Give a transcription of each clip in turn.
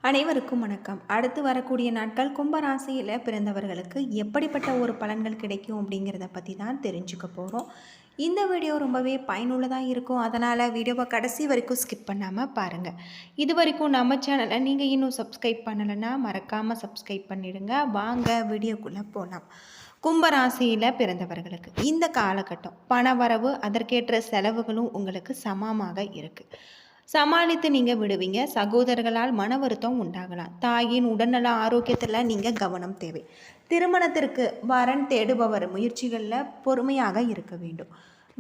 அனைவருக்கும் வணக்கம். அடுத்து வரக்கூடிய நாட்கள் கும்பராசியில் பிறந்தவர்களுக்கு எப்படிப்பட்ட ஒரு பலன்கள் கிடைக்கும் அப்படிங்கிறத பற்றி தான் தெரிஞ்சுக்க போகிறோம். இந்த வீடியோ ரொம்பவே பயனுள்ளதாக இருக்கும். அதனால் வீடியோவை கடைசி வரைக்கும் ஸ்கிப் பண்ணாமல் பாருங்கள். இது வரைக்கும் நம்ம சேனலை நீங்கள் இன்னும் சப்ஸ்கிரைப் பண்ணலைன்னா மறக்காமல் சப்ஸ்கிரைப் பண்ணிடுங்க. வாங்க வீடியோக்குள்ளே போகலாம். கும்பராசியில் பிறந்தவர்களுக்கு இந்த காலகட்டம் பணவரவு அதற்கேற்ற செலவுகளும் உங்களுக்கு சமமாக இருக்குது. சமாளித்து நீங்கள் விடுவீங்க. சகோதரர்களால் மன வருத்தம் உண்டாகலாம். தாயின் உடல்நல ஆரோக்கியத்தில் நீங்கள் கவனம் தேவை. திருமணத்திற்கு வரன் தேடுபவர் முயற்சிகளில் பொறுமையாக இருக்க வேண்டும்.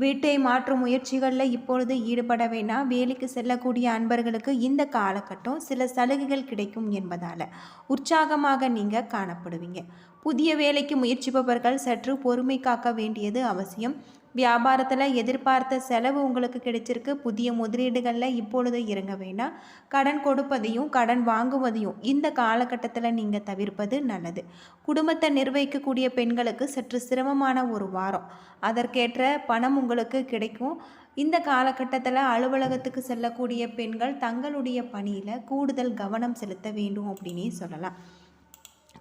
வீட்டை மாற்றும் முயற்சிகளில் இப்பொழுது ஈடுபட வேண்டாம். வேலைக்கு செல்லக்கூடிய அன்பர்களுக்கு இந்த காலகட்டம் சில சலுகைகள் கிடைக்கும் என்பதால் உற்சாகமாக நீங்கள் காணப்படுவீங்க. புதிய வேலைக்கு முயற்சிப்பவர்கள் சற்று பொறுமை காக்க வேண்டியது அவசியம். வியாபாரத்தில் எதிர்பார்த்த செலவு உங்களுக்கு கிடைச்சிருக்கு. புதிய முதலீடுகளில் இப்பொழுது இறங்க வேண்டாம். கடன் கொடுப்பதையும் கடன் வாங்குவதையும் இந்த காலகட்டத்தில் நீங்கள் தவிர்ப்பது நல்லது. குடும்பத்தை நிர்வகிக்கக்கூடிய பெண்களுக்கு சற்று சிரமமான ஒரு வாரம். அதற்கேற்ற பணம் உங்களுக்கு கிடைக்கும். இந்த காலகட்டத்தில் அலுவலகத்துக்கு செல்லக்கூடிய பெண்கள் தங்களுடைய பணியில் கூடுதல் கவனம் செலுத்த வேண்டும் அப்படின்னே சொல்லலாம்.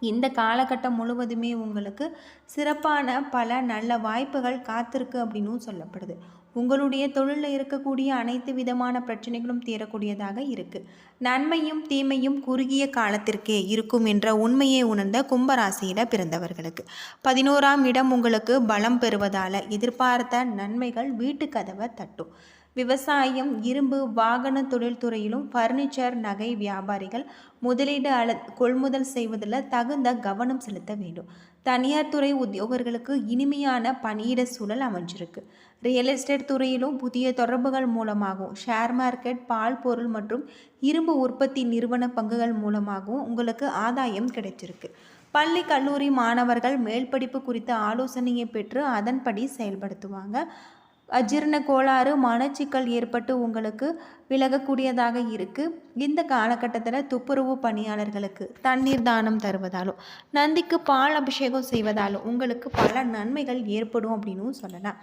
இந்த காலகட்டம் முழுவதுமே உங்களுக்கு சிறப்பான பல நல்ல வாய்ப்புகள் காத்திருக்கு அப்படின்னும் சொல்லப்படுது. உங்களுடைய தொழிலில் இருக்கக்கூடிய அனைத்து விதமான பிரச்சனைகளும் தீரக்கூடியதாக இருக்குது. நன்மையும் தீமையும் குறுகிய காலத்திற்கே இருக்கும் என்ற உண்மையை உணர்ந்த கும்பராசியில் பிறந்தவர்களுக்கு 11ஆம் இடம் உங்களுக்கு பலம் பெறுவதால் எதிர்பார்த்த நன்மைகள் வீட்டு கதவை தட்டும். விவசாயம், இரும்பு, வாகன தொழில்துறையிலும் ஃபர்னிச்சர், நகை வியாபாரிகள் முதலீடு கொள்முதல் செய்வதில் தகுந்த கவனம் செலுத்த வேண்டும். தனியார் துறை உத்தியோகர்களுக்கு இனிமையான பணியிட சூழல் அமைஞ்சிருக்கு. ரியல் எஸ்டேட் துறையிலும் புதிய தொடர்புகள் மூலமாகவும், ஷேர் மார்க்கெட், பால் பொருள் மற்றும் இரும்பு உற்பத்தி நிறுவன பங்குகள் மூலமாகவும் உங்களுக்கு ஆதாயம் கிடைச்சிருக்கு. பள்ளி கல்லூரி மாணவர்கள் மேல் படிப்பு குறித்த ஆலோசனையை பெற்று அதன்படி செயல்படுத்துவாங்க. அஜீரண கோளாறு, மனச்சிக்கல் ஏற்பட்டு உங்களுக்கு விலகக்கூடியதாக இருக்குது. இந்த காலகட்டத்தில் துப்புரவு பணியாளர்களுக்கு தண்ணீர் தானம் தருவதாலும் நந்திக்கு பால் அபிஷேகம் செய்வதாலும் உங்களுக்கு பல நன்மைகள் ஏற்படும் அப்படின்னு சொல்லலாம்.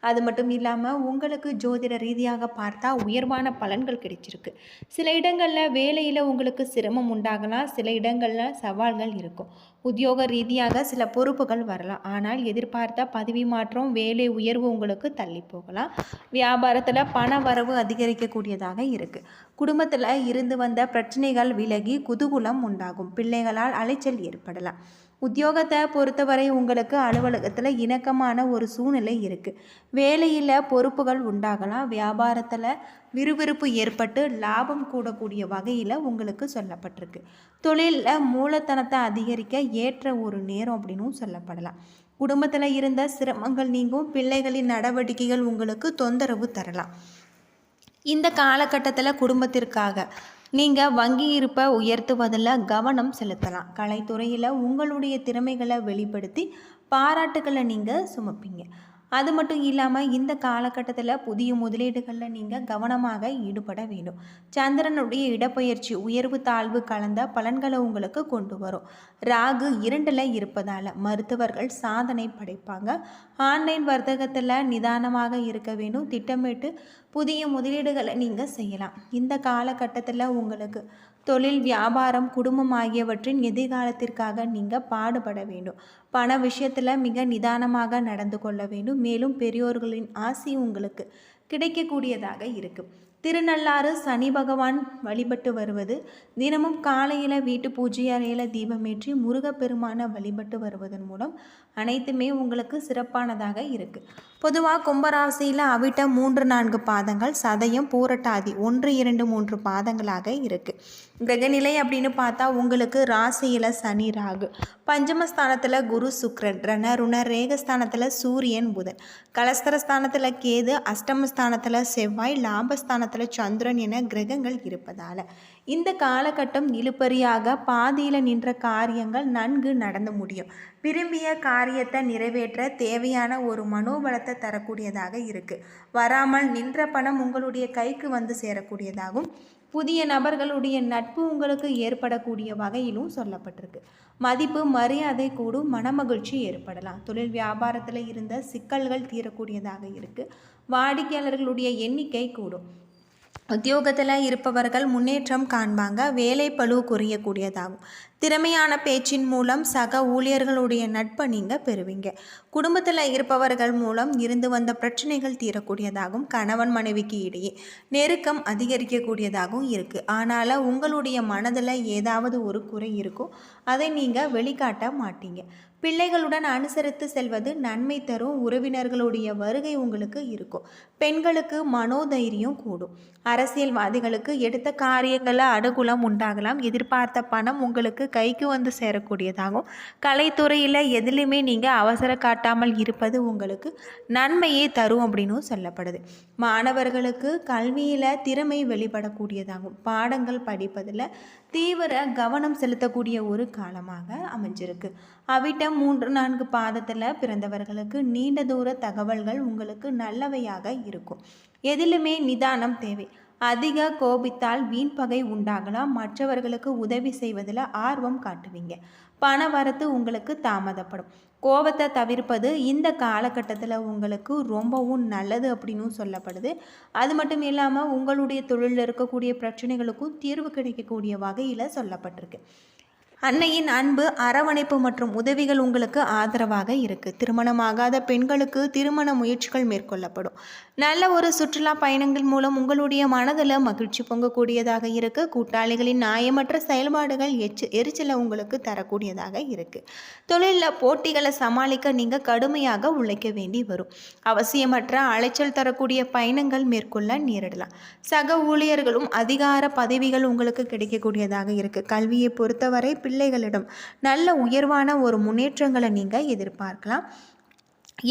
அது மட்டும் இல்லாமல் உங்களுக்கு ஜோதிட ரீதியாக பார்த்தா உயர்வான பலன்கள் கிடைச்சிருக்கு. சில இடங்களில் வேலையில் உங்களுக்கு சிரமம் உண்டாகலாம். சில இடங்களில் சவால்கள் இருக்கும். உத்தியோக ரீதியாக சில பொறுப்புகள் வரலாம். ஆனால் எதிர்பார்த்த பதவி மாற்றம், வேலை உயர்வு உங்களுக்கு தள்ளி போகலாம். வியாபாரத்தில் பண வரவு அதிகரிக்கக்கூடியதாக இருக்குது. குடும்பத்தில் இருந்து வந்த பிரச்சனைகள் விலகி குதூகூலம் உண்டாகும். பிள்ளைகளால் அலைச்சல் ஏற்படலாம். உத்தியோகத்தை பொறுத்தவரை உங்களுக்கு அலுவலகத்தில் இணக்கமான ஒரு சூழ்நிலை இருக்குது. வேலையில் பொறுப்புகள் உண்டாகலாம். வியாபாரத்தில் விறுவிறுப்பு ஏற்பட்டு லாபம் கூடக்கூடிய வகையில் உங்களுக்கு சொல்லப்பட்டிருக்கு. தொழிலில் மூலத்தனத்தை அதிகரிக்க ஏற்ற ஒரு நேரம் அப்படின்னும் சொல்லப்படலாம். குடும்பத்தில் இருந்த சிரமங்கள் நீங்கும். பிள்ளைகளின் நடவடிக்கைகள் உங்களுக்கு தொந்தரவு தரலாம். இந்த காலகட்டத்தில் குடும்பத்திற்காக நீங்கள் வங்கி இருப்பை உயர்த்துவதில் கவனம் செலுத்தலாம். கலைத்துறையில் உங்களுடைய திறமைகளை வெளிப்படுத்தி பாராட்டுகளை நீங்கள் சுமப்பீங்க. அது மட்டும் இல்லாமல் இந்த காலகட்டத்தில் புதிய முதலீடுகளில் நீங்கள் கவனமாக ஈடுபட வேண்டும். சந்திரனுடைய இடப்பெயர்ச்சி உயர்வு தாழ்வு கலந்த பலன்களை உங்களுக்கு கொண்டு வரும். ராகு 2ல் இருப்பதால் மருத்துவர்கள் சாதனை படைப்பாங்க. ஆன்லைன் வர்த்தகத்தில் நிதானமாக இருக்க வேண்டும். திட்டமிட்டு புதிய முதலீடுகளை நீங்கள் செய்யலாம். இந்த காலகட்டத்தில் உங்களுக்கு தொழில், வியாபாரம், குடும்பம் ஆகியவற்றின் எதிர்காலத்திற்காக நீங்கள் பாடுபட வேண்டும். பண விஷயத்தில் மிக நிதானமாக நடந்து கொள்ள வேண்டும். மேலும் பெரியோர்களின் ஆசி உங்களுக்கு கிடைக்கக்கூடியதாக இருக்குது. திருநள்ளாறு சனி பகவான் வழிபட்டு வருவது, தினமும் காலையில் வீட்டு பூஜை அறையில் தீபமேற்றி முருகப்பெருமான வழிபட்டு வருவதன் மூலம் அனைத்துமே உங்களுக்கு சிறப்பானதாக இருக்குது. பொதுவாக கும்பராசியில் அவிட்ட 3-4 பாதங்கள், சதயம், பூரட்டாதி 1-2-3 பாதங்களாக இருக்குது. கிரகநிலை அப்படின்னு பார்த்தா உங்களுக்கு ராசியில் சனி, ராகு, பஞ்சமஸ்தானத்தில் குரு, சுக்கிரன், ரணருண ரேகஸ்தானத்தில் சூரியன், புதன், கலஸ்தரஸ்தானத்தில் கேது, அஷ்டமஸ்தானத்தில் செவ்வாய், லாபஸ்தானத்தில் சந்திரன் என கிரகங்கள் இருப்பதால் இந்த காலகட்டம் இழுபறியாக பாதியில் நின்ற காரியங்கள் நன்கு நடந்து முடியும். விரும்பிய காரியத்தை நிறைவேற்ற தேவையான ஒரு மனோபலத்தை தரக்கூடியதாக இருக்குது. வராமல் நின்ற பணம் உங்களுடைய கைக்கு வந்து சேரக்கூடியதாகும். புதிய நபர்களுடைய நட்பு உங்களுக்கு ஏற்படக்கூடிய வகையிலும் சொல்லப்பட்டிருக்கு. மதிப்பு மரியாதை கூடும். மனமகிழ்ச்சி ஏற்படலாம். தொழில் வியாபாரத்தில் இருந்த சிக்கல்கள் தீரக்கூடியதாக இருக்குது. வாடிக்கையாளர்களுடைய எண்ணிக்கை கூடும். உத்தியோகத்தில் இருப்பவர்கள் முன்னேற்றம் காண்பாங்க. வேலை பளு குறையக்கூடியதாகும். திறமையான பேச்சின் மூலம் சக ஊழியர்களுடைய நட்பை நீங்கள் பெறுவீங்க. குடும்பத்தில் இருப்பவர்கள் மூலம் இருந்து வந்த பிரச்சனைகள் தீரக்கூடியதாகவும் கணவன் மனைவிக்கு இடையே நெருக்கம் அதிகரிக்கக்கூடியதாகவும் இருக்குது. ஆனால் உங்களுடைய மனதில் ஏதாவது ஒரு குறை இருக்கும், அதை நீங்கள் வெளிக்காட்ட மாட்டீங்க. பிள்ளைகளுடன் அனுசரித்து செல்வது நன்மை தரும். உறவினர்களுடைய வருகை உங்களுக்கு இருக்கும். பெண்களுக்கு மனோதைரியம் கூடும். அரசியல்வாதிகளுக்கு எடுத்த காரியங்களில் அனுகூலம் உண்டாகலாம். எதிர்பார்த்த பணம் உங்களுக்கு கைக்கு வந்து சேரக்கூடியதாகும். கலைத்துறையில் எதுலேயுமே நீங்கள் அவசர காட்டாமல் இருப்பது உங்களுக்கு நன்மையே தரும் அப்படின்னு சொல்லப்படுது. மாணவர்களுக்கு கல்வியில் திறமை வெளிப்படக்கூடியதாகும். பாடங்கள் படிப்பதில் தீவிர கவனம் செலுத்தக்கூடிய ஒரு காலமாக அமைஞ்சிருக்கு. அவிட்டம் 3-4 பாதத்தில் பிறந்தவர்களுக்கு நீண்ட தூர தகவல்கள் உங்களுக்கு நல்லவையாக இருக்கும். எதிலுமே நிதானம் தேவை. அதிக கோபித்தால் வீண் பகை உண்டாகலாம். மற்றவர்களுக்கு உதவி செய்வதில் ஆர்வம் காட்டுவீங்க. பண வரத்து உங்களுக்கு தாமதப்படும். கோபத்தை தவிர்ப்பது இந்த காலகட்டத்தில் உங்களுக்கு ரொம்பவும் நல்லது அப்படின்னு சொல்லப்படுது. அது மட்டும் இல்லாமல் உங்களுடைய தொழிலில் இருக்கக்கூடிய பிரச்சனைகளுக்கும் தீர்வு கிடைக்கக்கூடிய வகையில் சொல்லப்பட்டிருக்கு. அன்னையின் அன்பு, அரவணைப்பு மற்றும் உதவிகள் உங்களுக்கு ஆதரவாக இருக்குது. திருமணமாகாத பெண்களுக்கு திருமண முயற்சிகள் மேற்கொள்ளப்படும். நல்ல ஒரு சுற்றுலா பயணங்கள் மூலம் உங்களுடைய மனதில் மகிழ்ச்சி பொங்கக்கூடியதாக இருக்குது. கூட்டாளிகளின் நியாயமற்ற செயல்பாடுகள் எரிச்சலை உங்களுக்கு தரக்கூடியதாக இருக்குது. தொழிலில் போட்டிகளை சமாளிக்க நீங்கள் கடுமையாக உழைக்க வேண்டி வரும். அவசியமற்ற அலைச்சல் தரக்கூடிய பயணங்கள் மேற்கொள்ள நேரிடலாம். சக ஊழியர்களும் அதிகார பதவிகள் உங்களுக்கு கிடைக்கக்கூடியதாக இருக்குது. கல்வியை பொறுத்தவரை பிள்ளைகளிடம் நல்ல உயர்வான ஒரு முன்னேற்றங்களை நீங்கள் எதிர்பார்க்கலாம்.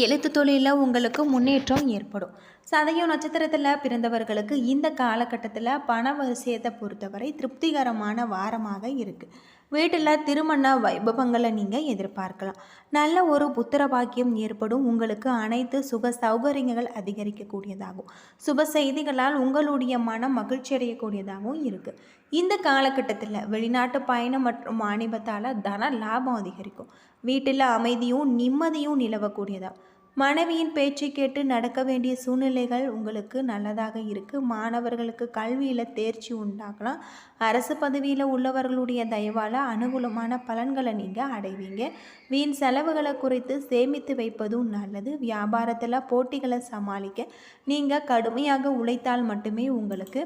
எழுத்து தொழிலில் உங்களுக்கு முன்னேற்றம் ஏற்படும். சதயம் நட்சத்திரத்தில் பிறந்தவர்களுக்கு இந்த காலகட்டத்தில் பண விஷயத்தை பொறுத்தவரை திருப்திகரமான வாரமாக இருக்குது. வீட்டில் திருமண வைபவங்களை நீங்கள் எதிர்பார்க்கலாம். நல்ல ஒரு புத்திர பாக்கியம் ஏற்படும். உங்களுக்கு அனைத்து சுக சௌகரியங்கள் அதிகரிக்கக்கூடியதாகும். சுப செய்திகளால் உங்களுடைய மனம் மகிழ்ச்சி அடையக்கூடியதாகவும் இருக்குது. இந்த காலகட்டத்தில் வெளிநாட்டு பயணம் மற்றும் வாணிபத்தால் தன லாபம் அதிகரிக்கும். வீட்டில் அமைதியும் நிம்மதியும் நிலவக்கூடியதாகும். மனைவியின் பேச்சை கேட்டு நடக்க வேண்டிய சூழ்நிலைகள் உங்களுக்கு நல்லதாக இருக்குது. மாணவர்களுக்கு கல்வியில் தேர்ச்சி உண்டாகலாம். அரசு பதவியில் உள்ளவர்களுடைய தயவால் அனுகூலமான பலன்களை நீங்கள் அடைவீங்க. வீண் செலவுகளை குறித்து சேமித்து வைப்பதும் நல்லது. வியாபாரத்தில் போட்டிகளை சமாளிக்க நீங்கள் கடுமையாக உழைத்தால் மட்டுமே உங்களுக்கு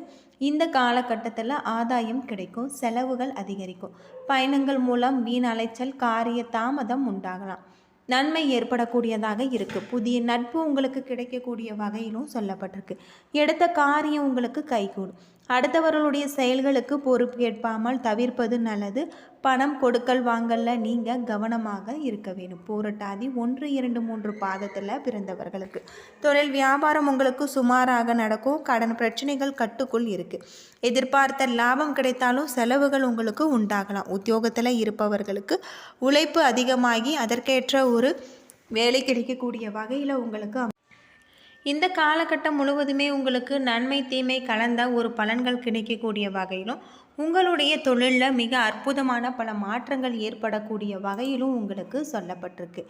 இந்த காலகட்டத்தில் ஆதாயம் கிடைக்கும். செலவுகள் அதிகரிக்கும். பயணங்கள் மூலம் வீண் அலைச்சல், காரிய தாமதம் உண்டாகலாம். நன்மை ஏற்படக்கூடியதாக இருக்குது. புதிய நட்பு உங்களுக்கு கிடைக்கக்கூடிய வகையிலும் சொல்லப்பட்டிருக்கு. எடுத்த காரியம் உங்களுக்கு கைகூடும். அடுத்தவர்களுடைய செயல்களுக்கு பொறுப்பேற்பாமல் தவிர்ப்பது நல்லது. பணம் கொடுக்கல் வாங்கல நீங்கள் கவனமாக இருக்க வேண்டும். போராட்டாதி 1, 2, 3 பாதத்தில் பிறந்தவர்களுக்கு தொழில் வியாபாரம் உங்களுக்கு சுமாராக நடக்கும். கடன் பிரச்சனைகள் கட்டுக்குள் இருக்குது. எதிர்பார்த்த லாபம் கிடைத்தாலும் செலவுகள் உங்களுக்கு உண்டாகலாம். உத்தியோகத்தில் இருப்பவர்களுக்கு உழைப்பு அதிகமாகி அதற்கேற்ற ஒரு வேலை கிடைக்கக்கூடிய வகையில் உங்களுக்கு இந்த காலகட்டம் முழுவதுமே உங்களுக்கு நன்மை தீமை கலந்த ஒரு பலன்கள் கிடைக்கக்கூடிய வகையிலும் உங்களுடைய தொழிலில் மிக அற்புதமான பல மாற்றங்கள் ஏற்படக்கூடிய வகையிலும் உங்களுக்கு சொல்லப்பட்டிருக்கு.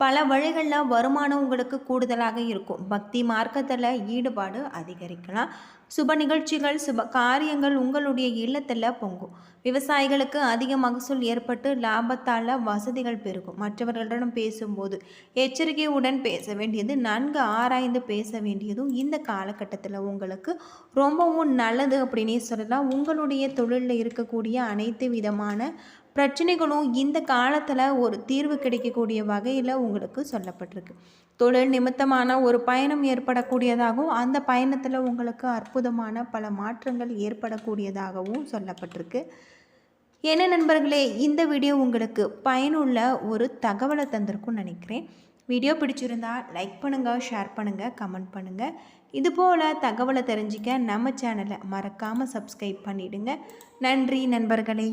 பல வழிகளில் வருமானம் உங்களுக்கு கூடுதலாக இருக்கும். பக்தி மார்க்கத்தில் ஈடுபாடு அதிகரிக்கலாம். சுப நிகழ்ச்சிகள், சுப காரியங்கள் உங்களுடைய இல்லத்தில் பொங்கும். விவசாயிகளுக்கு அதிக மகசூல் ஏற்பட்டு லாபத்தால் வசதிகள் பெருகும். மற்றவர்களிடம் பேசும்போது எச்சரிக்கையுடன் பேச வேண்டியது, நன்கு ஆராய்ந்து பேச வேண்டியதும் இந்த காலகட்டத்தில் உங்களுக்கு ரொம்பவும் நல்லது அப்படின்னே சொல்லலாம். உங்களுடைய தொழிலில் இருக்கக்கூடிய அனைத்து விதமான பிரச்சனைகளும் இந்த காலத்தில் ஒரு தீர்வு கிடைக்கக்கூடிய வகையில் உங்களுக்கு சொல்லப்பட்டிருக்கு. தொழில் நிமித்தமான ஒரு பயணம் ஏற்படக்கூடியதாகவும் அந்த பயணத்தில் உங்களுக்கு அற்புதமான பல மாற்றங்கள் ஏற்படக்கூடியதாகவும் சொல்லப்பட்டிருக்கு. என்ன நண்பர்களே, இந்த வீடியோ உங்களுக்கு பயனுள்ள ஒரு தகவலை தந்திருக்கும்னு நினைக்கிறேன். வீடியோ பிடிச்சிருந்தா லைக் பண்ணுங்கள், ஷேர் பண்ணுங்கள், கமெண்ட் பண்ணுங்கள். இதுபோல் தகவலை தெரிஞ்சிக்க நம்ம சேனலை மறக்காமல் சப்ஸ்கிரைப் பண்ணிவிடுங்க. நன்றி நண்பர்களே.